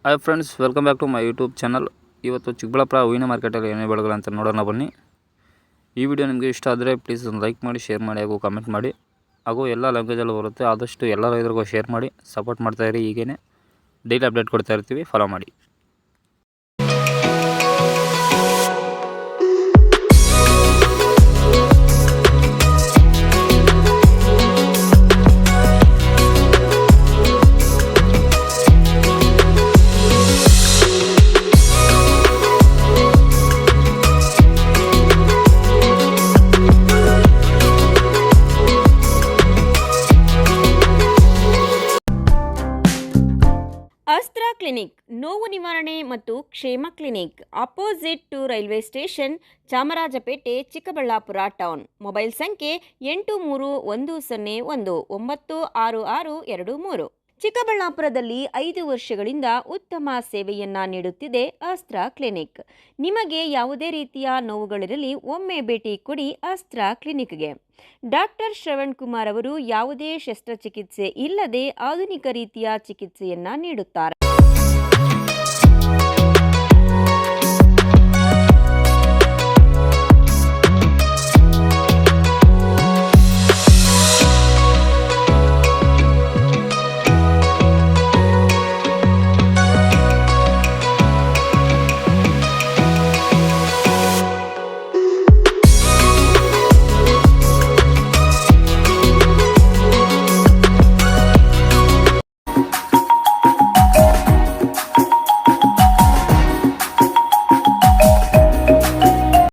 Hi friends, welcome back to my YouTube channel. ಇವತ್ತು ಚಿಕ್ಕಬಳ್ಳಾಪುರ ಹೂವಿನ ಮಾರ್ಕೆಟಲ್ಲಿ ಏನೇ ಬೆಳೆಗಳು ಅಂತ ನೋಡೋಣ ಬನ್ನಿ. ಈ ವಿಡಿಯೋ ನಿಮಗೆ ಇಷ್ಟ ಆದರೆ ಪ್ಲೀಸ್ ಒಂದು ಲೈಕ್ ಮಾಡಿ, ಶೇರ್ ಮಾಡಿ ಹಾಗೂ ಕಮೆಂಟ್ ಮಾಡಿ. ಹಾಗೂ ಎಲ್ಲ ಲ್ಯಾಂಗ್ವೇಜಲ್ಲೂ ಬರುತ್ತೆ. ಆದಷ್ಟು ಎಲ್ಲ ರೈತರಿಗೂ ಶೇರ್ ಮಾಡಿ ಸಪೋರ್ಟ್ ಮಾಡ್ತಾಯಿರಿ. ಹೀಗೇ ಡೈಲಿ ಅಪ್ಡೇಟ್ ಕೊಡ್ತಾ ಇರ್ತೀವಿ, ಫಾಲೋ ಮಾಡಿ. ಅಸ್ತ್ರ ಕ್ಲಿನಿಕ್ ನೋವು ನಿವಾರಣೆ ಮತ್ತು ಕ್ಷೇಮ clinic, opposite to railway station, Chamarajpet, Chikkaballapur town. Mobile ಸಂಖ್ಯೆ 8310196623. ಚಿಕ್ಕಬಳ್ಳಾಪುರದಲ್ಲಿ 5 ವರ್ಷಗಳಿಂದ ಉತ್ತಮ ಸೇವೆಯನ್ನ ನೀಡುತ್ತಿದೆ ಅಸ್ತ್ರ ಕ್ಲಿನಿಕ್. ನಿಮಗೆ ಯಾವುದೇ ರೀತಿಯ ನೋವುಗಳಿರಲಿ ಒಮ್ಮೆ ಭೇಟಿ ಕೊಡಿ ಅಸ್ತ್ರ ಕ್ಲಿನಿಕ್ಗೆ. ಡಾಕ್ಟರ್ ಶ್ರವಣ್ ಕುಮಾರ್ ಅವರು ಯಾವುದೇ ಶಸ್ತ್ರಚಿಕಿತ್ಸೆ ಇಲ್ಲದೆ ಆಧುನಿಕ ರೀತಿಯ ಚಿಕಿತ್ಸೆಯನ್ನ ನೀಡುತ್ತಾರೆ.